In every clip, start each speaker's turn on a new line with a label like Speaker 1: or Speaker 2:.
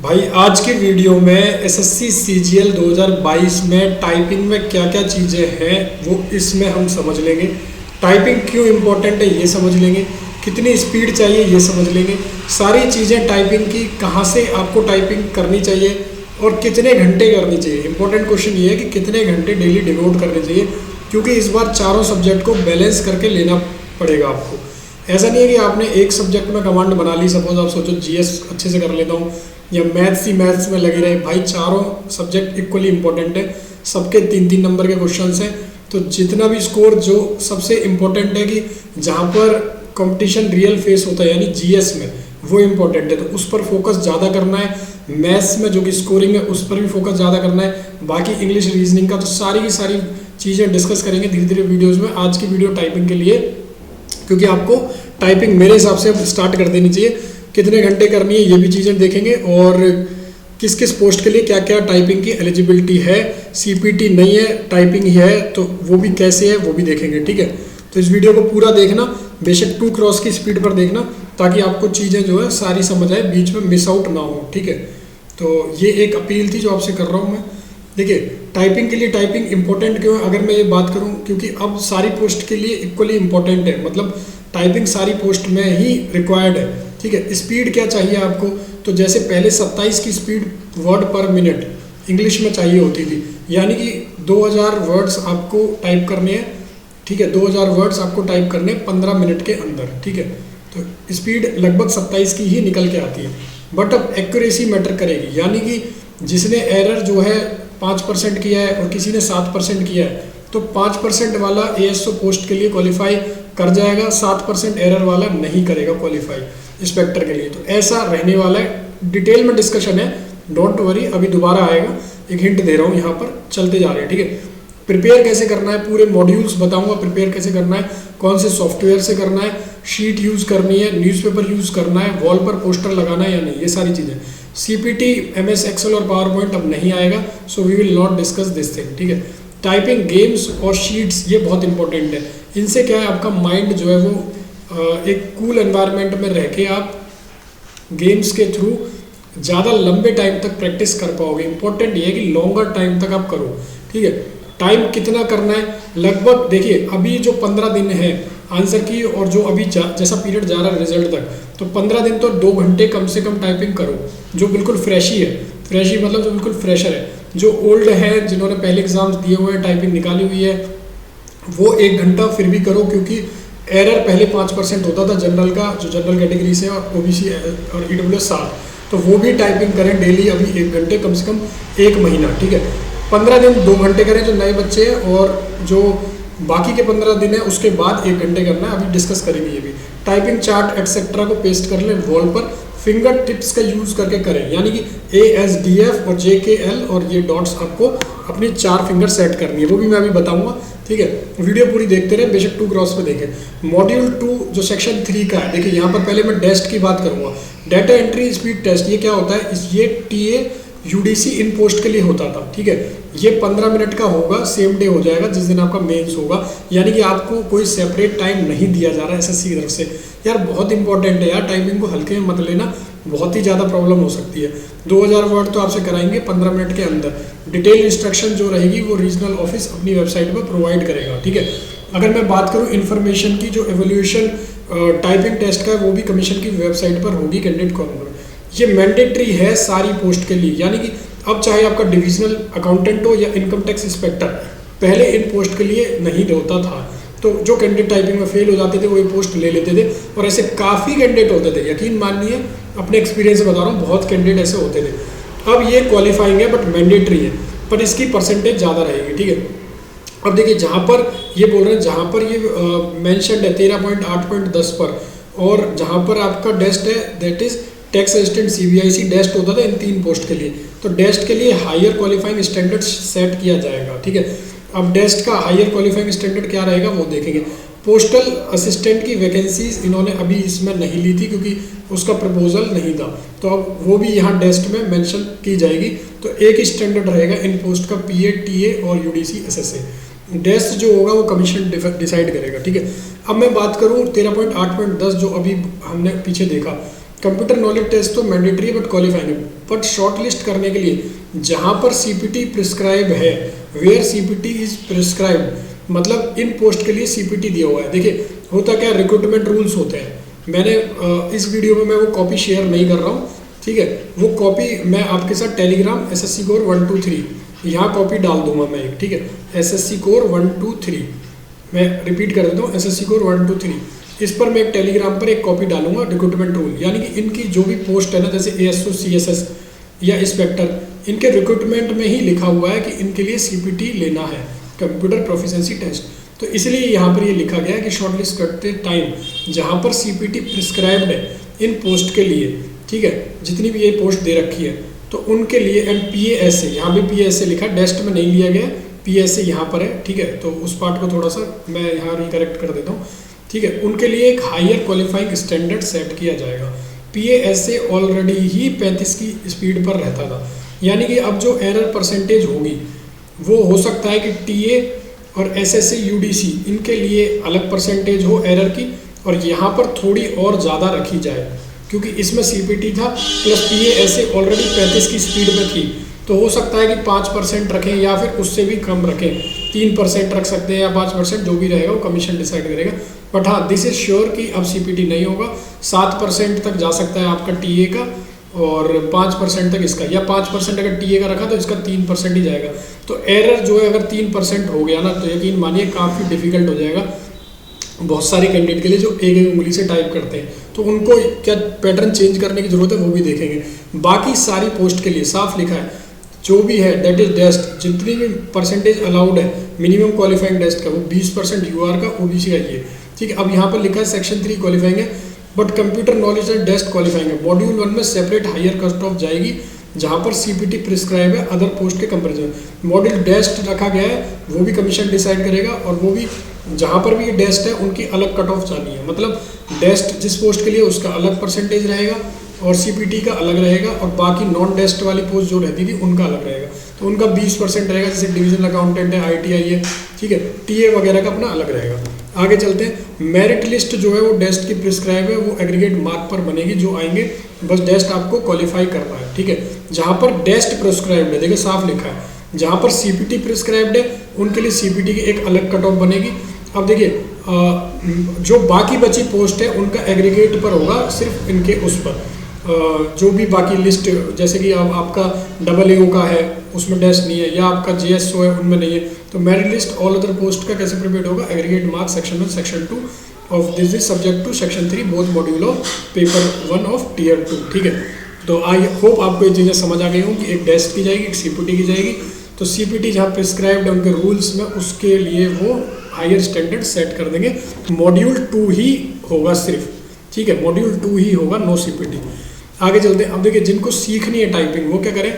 Speaker 1: भाई आज की वीडियो में एसएससी सीजीएल 2022 में टाइपिंग में क्या क्या चीज़ें हैं वो इसमें हम समझ लेंगे। टाइपिंग क्यों इम्पोर्टेंट है ये समझ लेंगे, कितनी स्पीड चाहिए ये समझ लेंगे, सारी चीज़ें टाइपिंग की, कहाँ से आपको टाइपिंग करनी चाहिए और कितने घंटे करनी चाहिए। इंपॉर्टेंट क्वेश्चन ये है कि कितने घंटे डेली डिवोट करने चाहिए, क्योंकि इस बार चारों सब्जेक्ट को बैलेंस करके लेना पड़ेगा आपको। ऐसा नहीं है कि आपने एक सब्जेक्ट में कमांड बना ली, सपोज आप सोचो जीएस अच्छे से कर लेता हूँ या मैथ्स में लगे रहे। भाई चारों सब्जेक्ट इक्वली इंपॉर्टेंट है, सबके 3-3 नंबर के क्वेश्चंस हैं। तो जितना भी स्कोर, जो सबसे इम्पोर्टेंट है कि जहाँ पर कंपटीशन रियल फेस होता है यानी जीएस में, वो इम्पोर्टेंट है, तो उस पर फोकस ज़्यादा करना है। मैथ्स में जो कि स्कोरिंग है उस पर भी फोकस ज़्यादा करना है। बाकी इंग्लिश रीजनिंग का तो सारी की सारी चीज़ें डिस्कस करेंगे धीरे धीरे वीडियोज़ में। आज की वीडियो टाइपिंग के लिए, क्योंकि आपको टाइपिंग मेरे हिसाब से अब स्टार्ट कर देनी चाहिए। कितने घंटे करनी है ये भी चीज़ें देखेंगे, और किस किस पोस्ट के लिए क्या क्या टाइपिंग की एलिजिबिलिटी है। सीपीटी नहीं है, टाइपिंग ही है, तो वो भी कैसे है वो भी देखेंगे। ठीक है, तो इस वीडियो को पूरा देखना, बेशक 2 क्रॉस की स्पीड पर देखना, ताकि आपको चीज़ें जो है सारी समझ आए, बीच में मिस आउट ना हो। ठीक है, तो ये एक अपील थी जो आपसे कर रहा हूँ मैं। देखिए, टाइपिंग के लिए टाइपिंग इंपॉर्टेंट क्यों है अगर मैं ये बात करूँ, क्योंकि अब सारी पोस्ट के लिए इक्वली इंपॉर्टेंट है, मतलब टाइपिंग सारी पोस्ट में ही रिक्वायर्ड है। ठीक है, स्पीड क्या चाहिए आपको, तो जैसे पहले 27 की स्पीड वर्ड पर मिनट इंग्लिश में चाहिए होती थी, यानी कि 2000 वर्ड्स आपको टाइप करने हैं। ठीक है, 2000 वर्ड्स आपको टाइप करने 15 मिनट के अंदर। ठीक है, तो स्पीड लगभग 27 की ही निकल के आती है। बट अब एक्यूरेसी मैटर करेगी, यानी कि जिसने एरर जो है 5% किया है और किसी ने 7% किया है, तो 5% वाला एएसओ पोस्ट के लिए क्वालिफाई कर जाएगा, 7% एरर वाला नहीं करेगा क्वालिफाई इंस्पेक्टर के लिए। तो ऐसा रहने वाला है। डिटेल में डिस्कशन है, डोंट वरी, अभी दोबारा आएगा। एक हिंट दे रहा हूँ, यहाँ पर चलते जा रहे हैं। ठीक है, प्रिपेयर कैसे करना है, पूरे मॉड्यूल्स बताऊंगा प्रिपेयर कैसे करना है, कौन से सॉफ्टवेयर से करना है, शीट यूज़ करनी है, न्यूज़पेपर यूज़ करना है, वॉल पर पोस्टर लगाना है या नहीं, ये सारी चीज़ें। सीपीटी, एमएस एक्सेल और पावर पॉइंट अब नहीं आएगा, so we will not discuss this thing. ठीक है, टाइपिंग, गेम्स और शीट्स ये बहुत इंपॉर्टेंट है। इनसे क्या है, आपका माइंड जो है वो एक कूल एनवायरनमेंट में रह के आप गेम्स के थ्रू ज़्यादा लंबे टाइम तक प्रैक्टिस कर पाओगे। इंपॉर्टेंट ये है कि लॉन्गर टाइम तक आप करो। ठीक है, टाइम कितना करना है, लगभग देखिए अभी जो 15 दिन है आंसर की, और जो अभी जैसा पीरियड जा रहा है रिजल्ट तक, तो 15 दिन तो 2 घंटे कम से कम टाइपिंग करो। जो बिल्कुल फ्रेश ही है, फ्रेश ही मतलब जो बिल्कुल फ्रेशर है, जो ओल्ड है, जिन्होंने पहले एग्जाम्स दिए हुए हैं, टाइपिंग निकाली हुई है, वो 1 घंटा फिर भी करो, क्योंकि एरर पहले 5% होता था जनरल का, जो जनरल कैटेगरी से, और ओबीसी और ईडब्ल्यूएस 7, तो वो भी टाइपिंग करें डेली अभी 1 घंटे कम से कम 1 महीना। ठीक है, 15 दिन 2 घंटे करें जो नए बच्चे हैं, और जो बाकी के 15 दिन है उसके बाद 1 घंटे करना है। अभी डिस्कस करेंगे ये भी। टाइपिंग चार्ट एक्सेट्रा को पेस्ट कर लें वॉल पर, फिंगर टिप्स का यूज़ करके करें, यानी कि ASDF और JKL और ये डॉट्स आपको अपनी 4 फिंगर सेट करनी है, वो भी मैं अभी बताऊंगा। ठीक है, वीडियो पूरी देखते रहे, बेशक 2 क्रॉस पे देखें। मॉड्यूल 2 जो सेक्शन 3 का है, देखिए यहाँ पर पहले मैं टेस्ट की बात करूँगा। डाटा एंट्री स्पीड टेस्ट, ये क्या होता है, ये TA UDC इन पोस्ट के लिए होता था। ठीक है, ये 15 मिनट का होगा, सेम डे हो जाएगा जिस दिन आपका मेंस होगा, यानी कि आपको कोई सेपरेट टाइम नहीं दिया जा रहा है एसएससी की तरफ से। यार बहुत इंपॉर्टेंट है यार, टाइपिंग को हल्के में मत लेना, बहुत ही ज़्यादा प्रॉब्लम हो सकती है। 2000 वर्ड तो आपसे कराएंगे 15 मिनट के अंदर। डिटेल इंस्ट्रक्शन जो रहेगी वो रीजनल ऑफिस अपनी वेबसाइट पर प्रोवाइड करेगा। ठीक है, अगर मैं बात करूँ इन्फॉर्मेशन की, जो एवोल्यूशन टाइपिंग टेस्ट का है वो भी कमीशन की वेबसाइट पर होगी, कैंडिडेट कॉर्नर। ये मैंडेटरी है सारी पोस्ट के लिए, यानी कि अब चाहे आपका डिविजनल अकाउंटेंट हो या इनकम टैक्स इंस्पेक्टर, पहले इन पोस्ट के लिए नहीं होता था। तो जो कैंडिडेट टाइपिंग में फेल हो जाते थे वो ये पोस्ट ले लेते थे, और ऐसे काफ़ी कैंडिडेट होते थे, यकीन मानिए अपने एक्सपीरियंस से बता रहा हूँ, बहुत कैंडिडेट ऐसे होते थे। अब ये क्वालिफाइंग है बट मैंडेटरी है, पर इसकी परसेंटेज ज़्यादा रहेगी। ठीक है, अब देखिए जहाँ पर ये बोल रहे हैं, जहाँ पर ये मैंशनड है 13.8.10 पर, और जहाँ पर आपका डेस्ट है that is tax assistant CBIC डेस्ट होता था इन 3 पोस्ट के लिए, तो डेस्ट के लिए हायर क्वालिफाइंग स्टैंडर्ड सेट किया जाएगा। ठीक है, अब डेस्ट का हायर क्वालिफाइंग स्टैंडर्ड क्या रहेगा वो देखेंगे। पोस्टल असिस्टेंट की वैकेंसीज इन्होंने अभी इसमें नहीं ली थी, क्योंकि उसका प्रपोजल नहीं था, तो अब वो भी यहाँ डेस्ट में मेंशन की जाएगी। तो एक ही स्टैंडर्ड रहेगा इन पोस्ट का, PA TA और UDC SSA। डेस्ट जो होगा वो कमीशन डिसाइड करेगा। ठीक है, अब मैं बात करूँ 13.8.10 जो अभी हमने पीछे देखा, कंप्यूटर नॉलेज टेस्ट तो मैंडेटरी है बट क्वालिफाइंग है, बट शॉर्ट लिस्ट करने के लिए जहाँ पर सीपीटी प्रिस्क्राइब है, वेयर सीपीटी इज प्रिस्क्राइब, मतलब इन पोस्ट के लिए सीपीटी दिया हुआ है। देखिए होता क्या, रिक्रूटमेंट रूल्स होते हैं। मैंने इस वीडियो में मैं वो कॉपी शेयर नहीं कर रहा हूँ, ठीक है। वो कॉपी मैं आपके साथ टेलीग्राम SSC कोर 1 2 3 यहाँ कॉपी डाल दूंगा मैं एक, ठीक है। SSC कोर 1 2 3 मैं रिपीट कर देता हूँ, SSC कोर 1 2 3 इस पर मैं एक टेलीग्राम पर एक कॉपी डालूंगा रिक्रूटमेंट रूल, यानी कि इनकी जो भी पोस्ट है ना, जैसे ASO CSS या इंस्पेक्टर, इनके रिक्रूटमेंट में ही लिखा हुआ है कि इनके लिए CPT लेना है, कंप्यूटर प्रोफिशिएंसी टेस्ट। तो इसलिए यहाँ पर ये लिखा गया है कि शॉर्टलिस्ट करते टाइम जहाँ पर CPT प्रिस्क्राइब्ड है इन पोस्ट के लिए, ठीक है, जितनी भी ये पोस्ट दे रखी है तो उनके लिए, एंड PASA, यहाँ भी PASA लिखा, डेस्ट में नहीं लिया गया, PASA यहाँ पर है, ठीक है। तो उस पार्ट को थोड़ा सा मैं यहाँ रिकरेक्ट कर देता हूँ, ठीक है। उनके लिए एक हायर क्वालिफाइंग स्टैंडर्ड सेट किया जाएगा। PASA ऑलरेडी ही 35 की स्पीड पर रहता था, यानी कि अब जो एरर परसेंटेज होगी वो हो सकता है कि TA और SSC UDC इनके लिए अलग परसेंटेज हो एरर की, और यहाँ पर थोड़ी और ज़्यादा रखी जाए, क्योंकि इसमें CPT था प्लस PASA ऑलरेडी 35 की स्पीड में थी, तो हो सकता है कि 5% रखें या फिर उससे भी कम रखें, 3% रख सकते हैं या 5%, जो भी रहेगा वो कमीशन डिसाइड करेगा। बट हाँ, दिस इज श्योर कि अब CPT नहीं होगा, 7% तक जा सकता है आपका TA का और 5% तक इसका, या 5% अगर TA का रखा तो इसका 3% ही जाएगा। तो एरर जो है अगर 3% हो गया ना, तो यकीन मानिए काफ़ी डिफिकल्ट हो जाएगा बहुत सारे कैंडिडेट के लिए जो एक एक उंगली से टाइप करते हैं। तो उनको क्या पैटर्न चेंज करने की जरूरत है वो भी देखेंगे। बाकी सारी पोस्ट के लिए साफ लिखा है, जो भी है दैट इज डेस्ट, जितनी भी परसेंटेज अलाउड है मिनिमम क्वालिफाइंग डेस्ट का, वो 20% UR का, OBC का ये, ठीक है। अब यहाँ पर लिखा है सेक्शन 3 क्वालिफाइंग है but computer knowledge and test qualifying है। मॉड्यूल 1 में सेपरेट हायर कट ऑफ जाएगी जहाँ पर CPT प्रिस्क्राइब है अदर पोस्ट के कंपेरिजन। मॉड्यूल डेस्ट रखा गया है, वो भी कमीशन डिसाइड करेगा, और वो भी जहाँ पर भी ये डेस्ट है उनकी अलग कट ऑफ जानी है, मतलब डेस्ट जिस पोस्ट के लिए उसका अलग परसेंटेज रहेगा और CPT का अलग रहेगा, और बाकी नॉन डेस्ट वाली पोस्ट जो रहती थी उनका अलग रहेगा। तो उनका 20% रहेगा, जैसे डिवीजन अकाउंटेंट है, ITI है, ठीक है, TA वगैरह का अपना अलग रहेगा। आगे चलते हैं। मेरिट लिस्ट जो है वो डेस्ट की प्रिस्क्राइब है, वो एग्रीगेट मार्क पर बनेगी, जो आएंगे बस डेस्ट आपको क्वालिफाई करना है, ठीक है। जहाँ पर डेस्ट प्रिस्क्राइब्ड है, देखिए साफ लिखा है, जहाँ पर CPT प्रिस्क्राइब्ड है उनके लिए CPT की एक अलग कट ऑफ बनेगी। अब देखिए जो बाकी बची पोस्ट है उनका एग्रीगेट पर होगा, सिर्फ इनके उस पर जो भी बाकी लिस्ट, जैसे कि अब आपका AAO का है उसमें डेस्ट नहीं है, या आपका JSO है उनमें नहीं है, तो merit list all other post का कैसे प्रिपेयर होगा, aggregate mark section 1 section 2 of this is subject to section 3 both module of paper 1 of tier 2, ठीक है। तो आई होप आपको ये चीज़ें समझ आ गई हों कि एक डेस्ट की जाएगी, एक CPT की जाएगी। तो CPT जहाँ प्रिस्क्राइब्ड है उनके रूल्स में, उसके लिए वो हायर स्टैंडर्ड सेट कर देंगे। मॉड्यूल 2 ही होगा सिर्फ, ठीक है, मॉड्यूल 2 ही होगा, नो CPT। आगे चलते हैं। अब देखिए जिनको सीखनी है टाइपिंग वो क्या करें,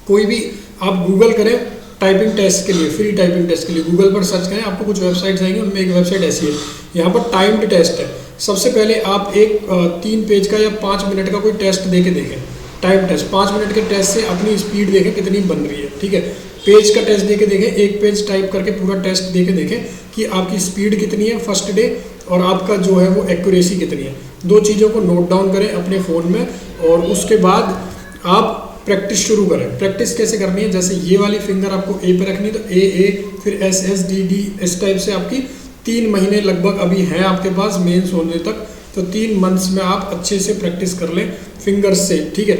Speaker 1: कोई भी आप गूगल करें टाइपिंग टेस्ट के लिए, फ्री टाइपिंग टेस्ट के लिए गूगल पर सर्च करें, आपको कुछ वेबसाइट्स आएंगी, उनमें एक वेबसाइट ऐसी है, यहाँ पर टाइम्ड टेस्ट है। सबसे पहले आप एक 3 पेज का या 5 मिनट का कोई टेस्ट दे के देखें, टाइम टेस्ट 5 मिनट के टेस्ट से अपनी स्पीड देखें कितनी बन रही है, ठीक है। पेज का टेस्ट दे के देखें, एक पेज टाइप करके पूरा टेस्ट दे के देखें कि आपकी स्पीड कितनी है फर्स्ट डे, और आपका जो है वो एक्यूरेसी कितनी है। 2 चीज़ों को नोट डाउन करें अपने फ़ोन में, और उसके बाद आप प्रैक्टिस शुरू करें। प्रैक्टिस कैसे करनी है, जैसे ये वाली फिंगर आपको A पे रखनी है, तो A फिर S D D इस टाइप से आपकी 3 महीने लगभग अभी हैं आपके पास मेंस होने तक, तो 3 मंथ्स में आप अच्छे से प्रैक्टिस कर लें फिंगर्स से, ठीक है।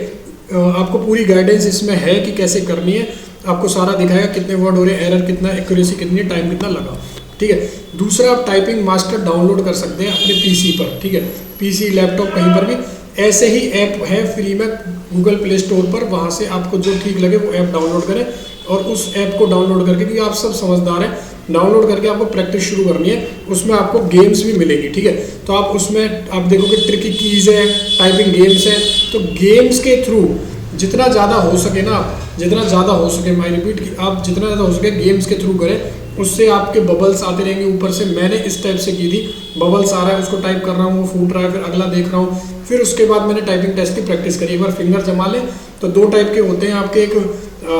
Speaker 1: आपको पूरी गाइडेंस इसमें है कि कैसे करनी है, आपको सारा दिखाएगा कितने वर्ड हो रहे हैं, एरर कितना, एक्यूरेसी कितनी है, टाइम कितना लगा, ठीक है। दूसरा, आप टाइपिंग मास्टर डाउनलोड कर सकते हैं अपने PC पर, ठीक है, PC लैपटॉप कहीं पर भी ऐसे ही ऐप है फ्री में गूगल प्ले स्टोर पर, वहाँ से आपको जो ठीक लगे वो ऐप डाउनलोड करें, और उस ऐप को डाउनलोड करके, क्योंकि आप सब समझदार हैं, डाउनलोड करके आपको प्रैक्टिस शुरू करनी है। उसमें आपको गेम्स भी मिलेगी, ठीक है। तो आप उसमें आप देखोगे ट्रिकी कीज़ है, टाइपिंग गेम्स है, तो गेम्स के थ्रू जितना ज़्यादा हो सके ना, जितना ज़्यादा हो सके, मैं रिपीट की, आप जितना ज़्यादा हो सके गेम्स के थ्रू करें, उससे आपके बबल्स आते रहेंगे ऊपर से। मैंने इस टाइप से की थी, बबल्स आ रहा है उसको टाइप कर रहा हूँ, वो फूट रहा है, फिर अगला देख रहा हूँ, फिर उसके बाद मैंने टाइपिंग टेस्ट की प्रैक्टिस करी। एक बार फिंगर जमा लें तो 2 टाइप के होते हैं आपके, एक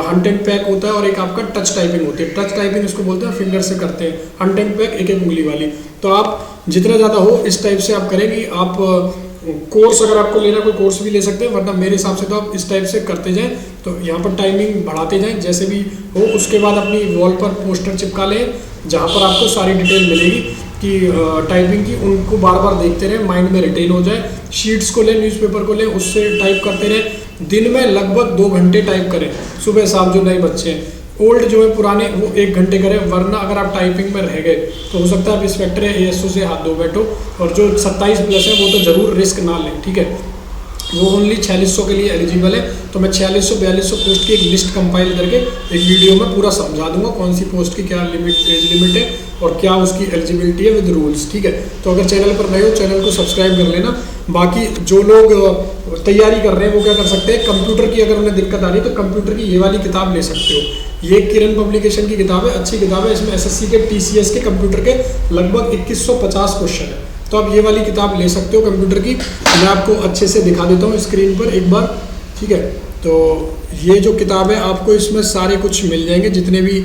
Speaker 1: हंट एंड पैक होता है और एक आपका टच टाइपिंग होती है। टच टाइपिंग इसको बोलते हैं, फिंगर से करते हैं, हंट एंड पैक एक एक उंगली वाली। तो आप जितना ज़्यादा हो इस टाइप से आप करेंगे, आप कोर्स अगर आपको लेना कोई कोर्स भी ले सकते हैं, वरना मेरे हिसाब से तो आप इस टाइप से करते जाएं। तो यहाँ पर टाइमिंग बढ़ाते जाएं जैसे भी हो, उसके बाद अपनी वॉल पर पोस्टर चिपका लें जहाँ पर आपको सारी डिटेल मिलेगी कि टाइपिंग की, उनको बार बार देखते रहें, माइंड में रिटेन हो जाए। शीट्स को लें, न्यूज़पेपर को लें, उससे टाइप करते रहें। दिन में लगभग 2 घंटे टाइप करें, सुबह शाम, जो नए बच्चे हैं। ओल्ड जो है पुराने, वो 1 घंटे करें, वरना अगर आप टाइपिंग में रह गए तो हो सकता है आप इंस्पेक्टर या एएसओ से हाथ धो बैठो। और जो 27+ है वो तो ज़रूर रिस्क ना लें, ठीक है। वो ओनली 4600 के लिए एलिजिबल है। तो मैं 4600-4200 पोस्ट की एक लिस्ट कंपाइल करके एक वीडियो में पूरा समझा दूंगा कौन सी पोस्ट की क्या एज लिमिट है और क्या उसकी एलिजिबिलिटी है विद रूल्स, ठीक है। तो अगर चैनल पर नए हो, चैनल को सब्सक्राइब कर लेना। बाकी जो लोग तैयारी कर रहे हैं वो क्या कर सकते हैं, कंप्यूटर की अगर उन्हें दिक्कत आ रही है तो कंप्यूटर की ये वाली किताब ले सकते हो। ये किरण पब्लिकेशन की किताब है, अच्छी किताब है। इसमें एसएससी के, टीसीएस के, कंप्यूटर के लगभग 2150 क्वेश्चन है। तो आप ये वाली किताब ले सकते हो कंप्यूटर की। मैं आपको अच्छे से दिखा देता हूँ स्क्रीन पर एक बार, ठीक है। तो ये जो किताब है आपको इसमें सारे कुछ मिल जाएंगे जितने भी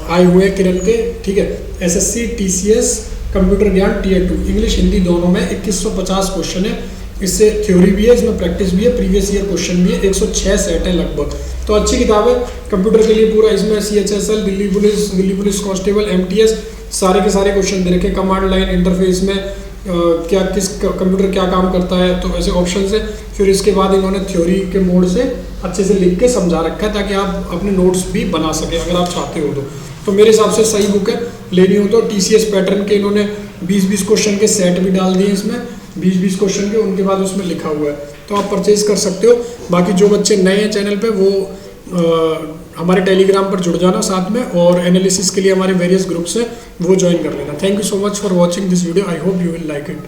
Speaker 1: आए हुए हैं किरण के, ठीक है। एसएससी, टीसीएस, कंप्यूटर ज्ञान Tier 2, इंग्लिश हिंदी दोनों में 2150 क्वेश्चन है। इससे थ्योरी भी है, इसमें प्रैक्टिस भी है, प्रीवियस ईयर क्वेश्चन भी है। 106 सेट है लगभग। तो अच्छी किताब है कंप्यूटर के लिए पूरा। इसमें CHSL, Delhi police constable, MTS सारे के सारे क्वेश्चन दे रखे। कमांड लाइन इंटरफेस में क्या किस कंप्यूटर क्या काम करता है, तो ऐसे ऑप्शन है। फिर इसके बाद इन्होंने थ्योरी के मोड से अच्छे से लिख के समझा रखा है ताकि आप अपने नोट्स भी बना सकें अगर आप चाहते हो तो मेरे हिसाब से सही बुक है। लेनी हो तो TCS पैटर्न के इन्होंने 20-20 क्वेश्चन के सेट भी डाल दिए इसमें, 20-20 क्वेश्चन के, उनके बाद उसमें लिखा हुआ है, तो आप परचेज कर सकते हो। बाकी जो बच्चे नए हैं चैनल पे वो हमारे टेलीग्राम पर जुड़ जाना साथ में, और एनालिसिस के लिए हमारे वेरियस ग्रुप्स हैं वो ज्वाइन कर लेना। Thank you so much for watching this video. I hope you will like it.